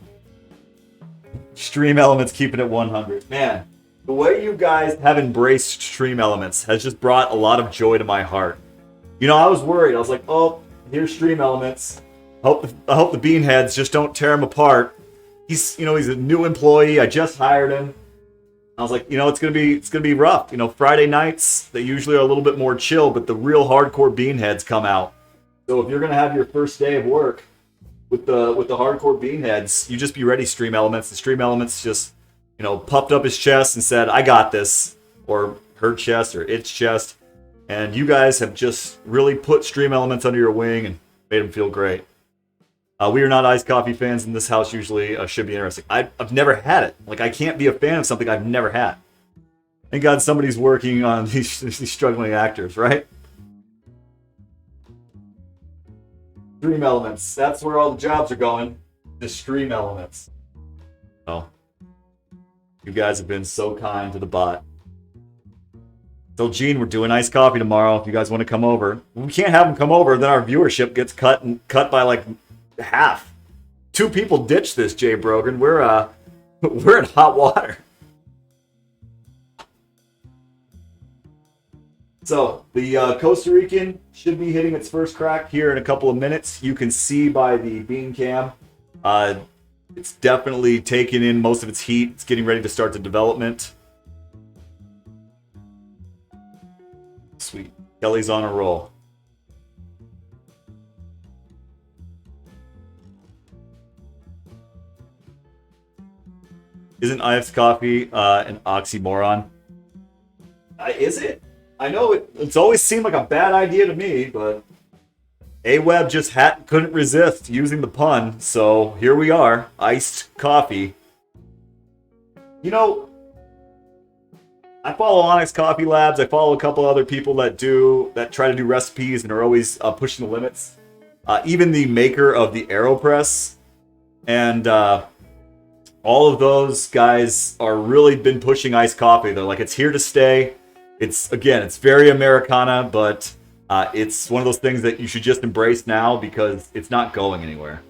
Stream Elements keeping it 100. Man, the way you guys have embraced Stream Elements has just brought a lot of joy to my heart. You know, I was worried. I was like, oh, here's Stream Elements. I hope the beanheads just don't tear him apart. He's a new employee. I just hired him. I was like, it's gonna be rough. Friday nights they usually are a little bit more chill, but the real hardcore beanheads come out. So if you're gonna have your first day of work with the hardcore beanheads, you just be ready, Stream Elements. The Stream Elements just puffed up his chest and said, "I got this," or her chest or its chest, and you guys have just really put Stream Elements under your wing and made him feel great. We are not iced coffee fans in this house usually. Should be interesting. I've never had it. Like, I can't be a fan of something I've never had. Thank God somebody's working on these struggling actors, right? Stream Elements. That's where all the jobs are going. The Stream Elements. Oh. You guys have been so kind to the bot. So, Gene, we're doing iced coffee tomorrow. If you guys want to come over. We can't have them come over, then our viewership gets cut by like half. 2 people ditched this, Jay Brogan. We're in hot water. So the Costa Rican should be hitting its first crack here in a couple of minutes. You can see by the bean cam, it's definitely taken in most of its heat. It's getting ready to start the development. Sweet. Kelly's on a roll. Isn't iced coffee an oxymoron? Is it? I know it's always seemed like a bad idea to me, but Awebb just couldn't resist using the pun, so here we are, iced coffee. I follow Onyx Coffee Labs. I follow a couple other people that try to do recipes and are always pushing the limits. Even the maker of the AeroPress and all of those guys are really been pushing iced coffee. They're like, it's here to stay. It's very Americana, but it's one of those things that you should just embrace now because it's not going anywhere.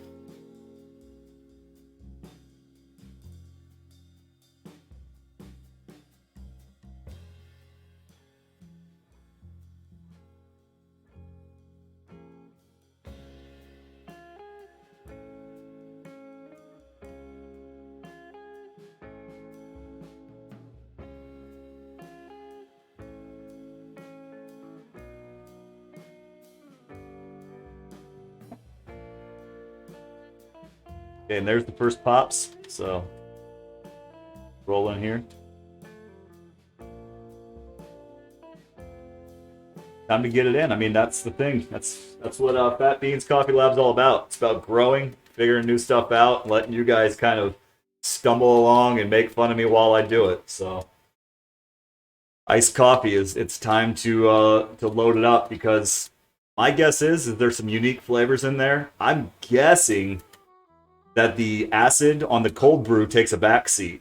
Okay, and there's the first pops. So roll in here. Time to get it in. I mean, that's the thing. That's what Fat Beans Coffee Lab's all about. It's about growing, figuring new stuff out, letting you guys kind of stumble along and make fun of me while I do it. So iced coffee it's time to load it up because my guess is there's some unique flavors in there. I'm guessing that the acid on the cold brew takes a backseat.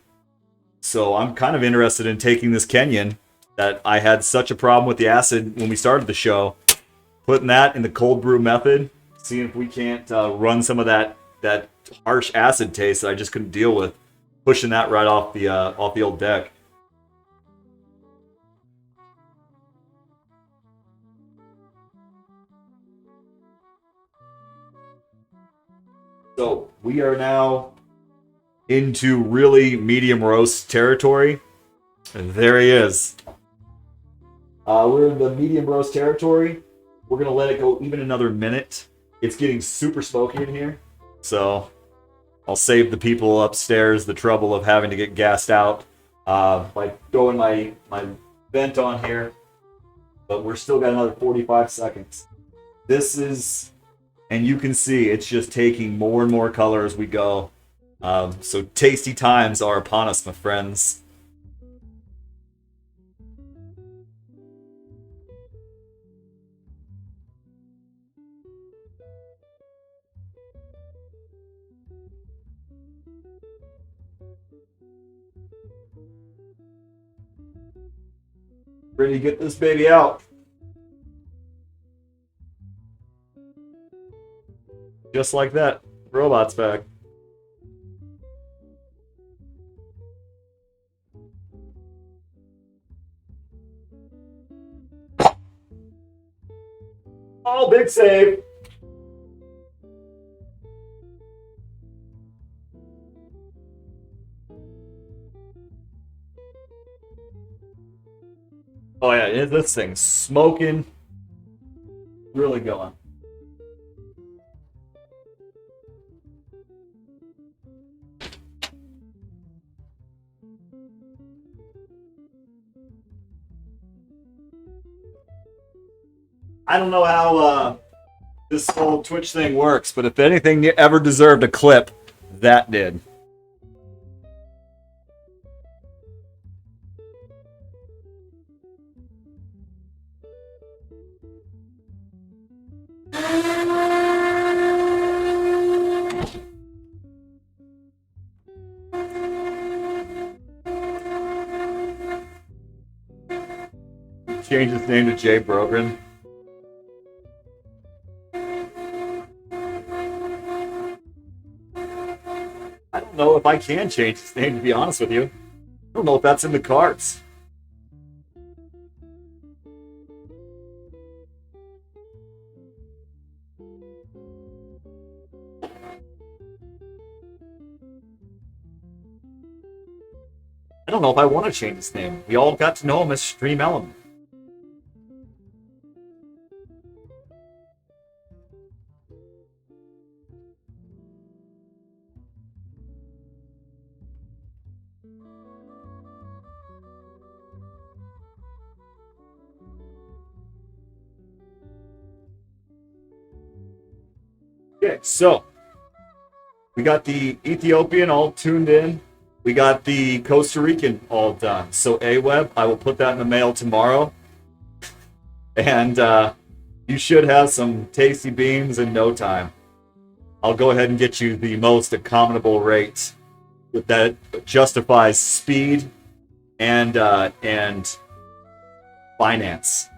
So I'm kind of interested in taking this Kenyan that I had such a problem with the acid when we started the show, putting that in the cold brew method, seeing if we can't run some of that harsh acid taste that I just couldn't deal with, pushing that right off the old deck. So we are now into really medium roast territory. And there he is. We're in the medium roast territory. We're going to let it go even another minute. It's getting super smoky in here. So I'll save the people upstairs the trouble of having to get gassed out by throwing my vent on here. But we're still got another 45 seconds. This is... And you can see it's just taking more and more color as we go. So tasty times are upon us, my friends. Ready to get this baby out. Just like that. Robot's back. Oh, big save. Oh yeah, this thing's smoking. Really going. I don't know how this whole Twitch thing works, but if anything ever deserved a clip, that did. Change his name to Jay Brogan. I don't know if I can change his name, to be honest with you. I don't know if that's in the cards. I don't know if I want to change his name. We all got to know him as Stream Element. Okay, so we got the Ethiopian all tuned in. We got the Costa Rican all done. So Awebb, I will put that in the mail tomorrow. And you should have some tasty beans in no time. I'll go ahead and get you the most accommodable rate that justifies speed and finance.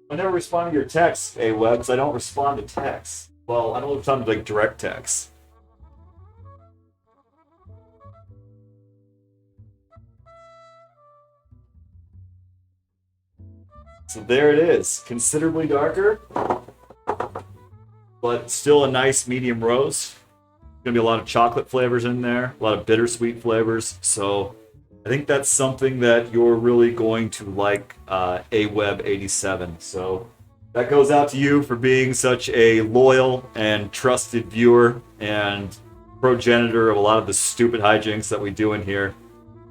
I never respond to your texts, Awebb, because I don't respond to texts. Well, I don't respond to like direct texts. So there it is. Considerably darker, but still a nice medium roast. Gonna be a lot of chocolate flavors in there, a lot of bittersweet flavors. So I think that's something that you're really going to like, Awebb1987. So that goes out to you for being such a loyal and trusted viewer and progenitor of a lot of the stupid hijinks that we do in here.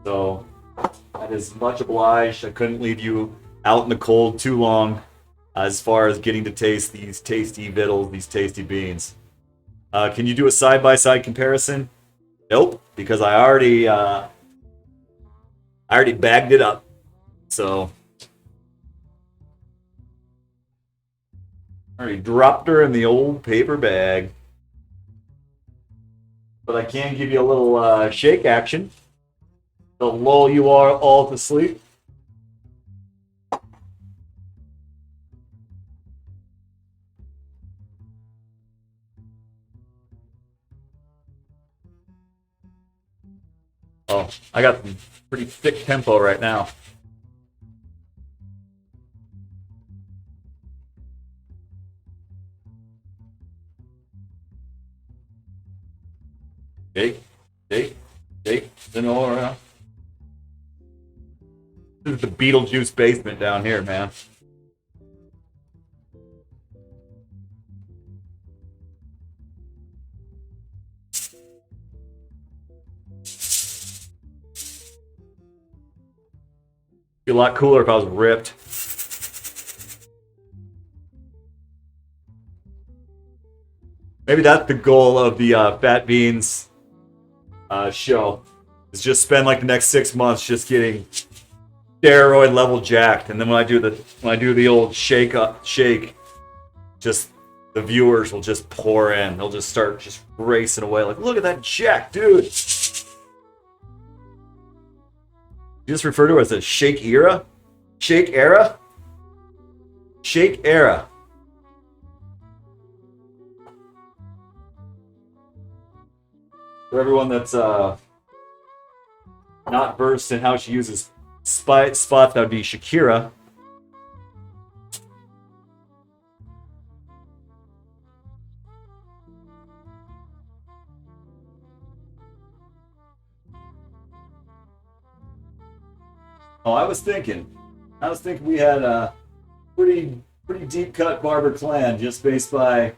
So that is much obliged. I couldn't leave you out in the cold too long as far as getting to taste these tasty victuals, these tasty beans. Can you do a side-by-side comparison? Nope, because I already bagged it up. So I already dropped her in the old paper bag. But I can give you a little shake action to lull you all to sleep. Oh, I got pretty thick tempo right now. Shake, shake, shake, then all around. This is the Beetlejuice basement down here, man. Be a lot cooler if I was ripped. Maybe that's the goal of the Fat Beans show. Is just spend like the next 6 months just getting steroid level jacked, and then when I do the old shake, just the viewers will just pour in. They'll just start just racing away. Like, look at that jack, dude. You just refer to it as a shake era? Shake era? Shake era. For everyone that's not versed in how she uses spots, that would be Shakira. Oh, I was thinking we had a pretty deep cut barber clan just based by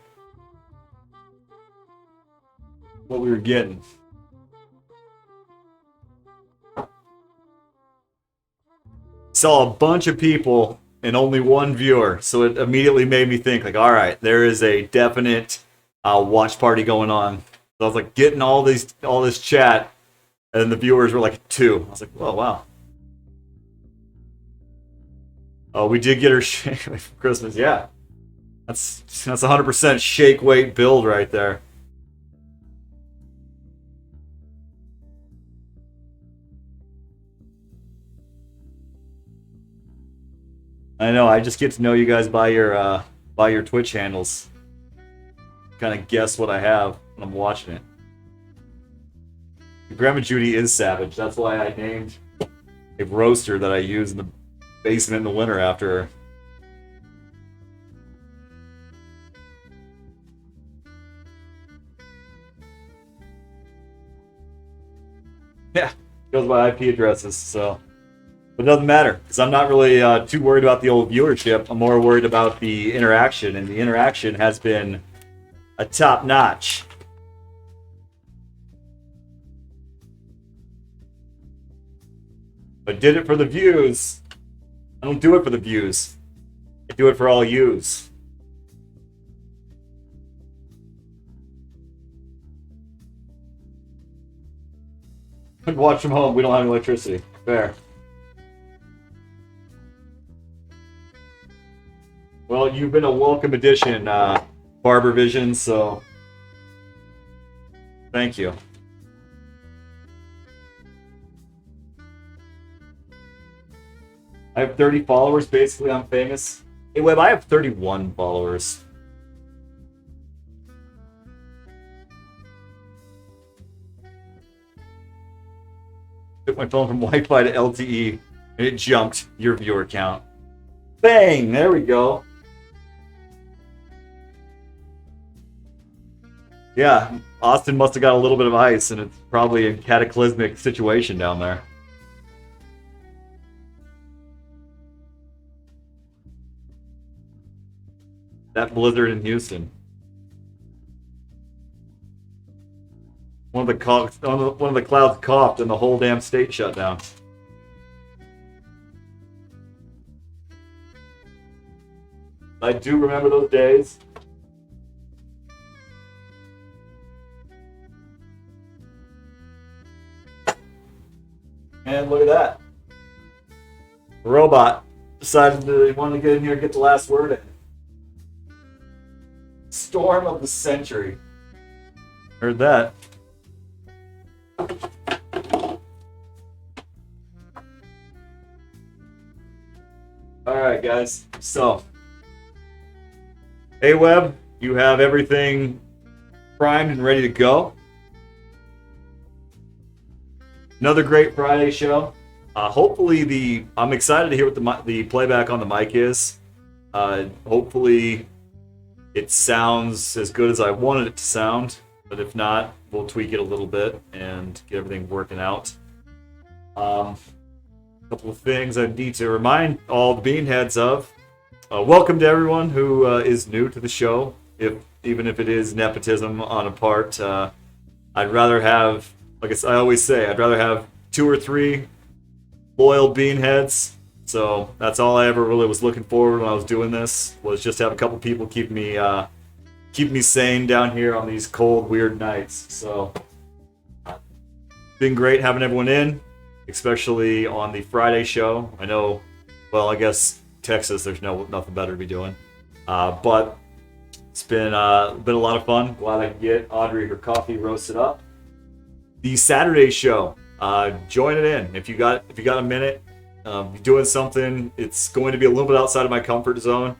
what we were getting. Saw a bunch of people and only one viewer, so it immediately made me think, like, all right, there is a definite watch party going on. So I was like getting all this chat, and the viewers were like 2. I was like, whoa, wow. Oh, we did get her shake for Christmas. Yeah, that's 100% shake weight build right there. I know. I just get to know you guys by your Twitch handles. Kind of guess what I have when I'm watching it. Grandma Judy is savage. That's why I named a roaster that I use in the basement in the winter after her. Yeah, goes by IP addresses, so. But it doesn't matter, because I'm not really too worried about the old viewership. I'm more worried about the interaction, and the interaction has been a top notch. But did it for the views. I don't do it for the views. I do it for all yous. Watch from home. We don't have electricity. Fair. Well, you've been a welcome addition, Barber Vision, so thank you. I have 30 followers. Basically, I'm famous. Hey, Webb, I have 31 followers. Took my phone from Wi-Fi to LTE, and it jumped your viewer count. Bang! There we go. Yeah, Austin must have got a little bit of ice, and it's probably a cataclysmic situation down there. That blizzard in Houston. One of the clouds coughed, and the whole damn state shut down. I do remember those days. And look at that. The robot decided that he wanted to get in here and get the last word in. Storm of the century. Heard that. Alright, guys. So, Awebb, you have everything primed and ready to go. Another great Friday show. Hopefully, I'm excited to hear what the playback on the mic is. Hopefully, it sounds as good as I wanted it to sound. But if not, we'll tweak it a little bit and get everything working out. So couple of things I need to remind all the beanheads of. Welcome to everyone who is new to the show, even if it is nepotism on a part. I'd rather have, like I always say, I'd rather have 2 or 3 loyal beanheads. So that's all I ever really was looking forward when I was doing this, was just to have a couple people keep me sane down here on these cold, weird nights. So been great having everyone in, especially on the Friday show. I know, well, I guess Texas, there's nothing better to be doing. But it's been a lot of fun. Glad I could get Audrey her coffee roasted up. The Saturday show, join it in if you got a minute. Doing something. It's going to be a little bit outside of my comfort zone.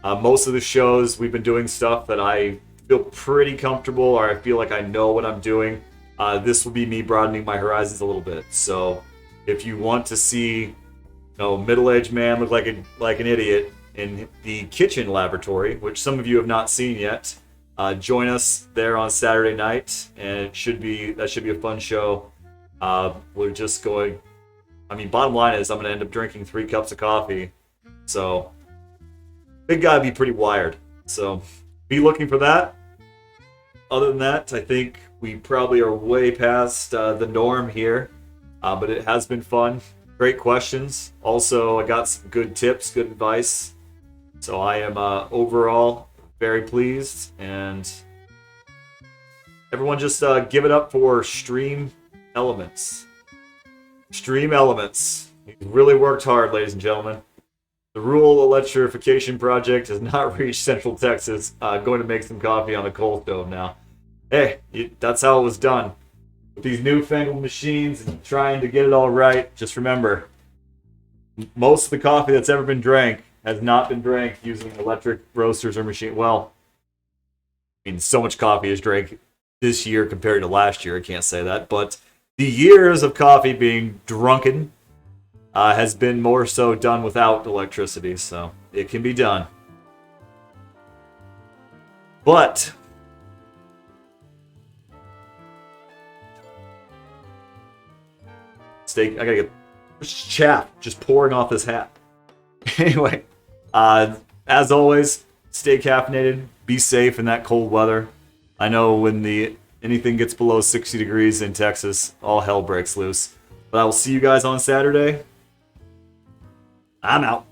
Most of the shows we've been doing stuff that I feel pretty comfortable, or I feel like I know what I'm doing. This will be me broadening my horizons a little bit. So if you want to see, middle-aged man look like an idiot in the kitchen laboratory, which some of you have not seen yet, join us there on Saturday night, and that should be a fun show. We're just going. I mean, bottom line is I'm going to end up drinking 3 cups of coffee. So big guy be pretty wired. So be looking for that. Other than that, I think we probably are way past the norm here. But it has been fun. Great questions. Also, I got some good tips, good advice. So I am overall very pleased. And everyone just give it up for Stream Elements. Stream Elements. He really worked hard, ladies and gentlemen. The rural electrification project has not reached Central Texas. Going to make some coffee on a coal stove now. Hey, that's how it was done. With these newfangled machines and trying to get it all right, just remember, most of the coffee that's ever been drank has not been drank using electric roasters or machine. Well, I mean, so much coffee is drank this year compared to last year. I can't say that, but the years of coffee being drunken has been more so done without electricity, so it can be done. But I gotta get chaff just pouring off this hat. Anyway, as always, stay caffeinated, be safe in that cold weather. I know when anything gets below 60 degrees in Texas, all hell breaks loose. But I will see you guys on Saturday. I'm out.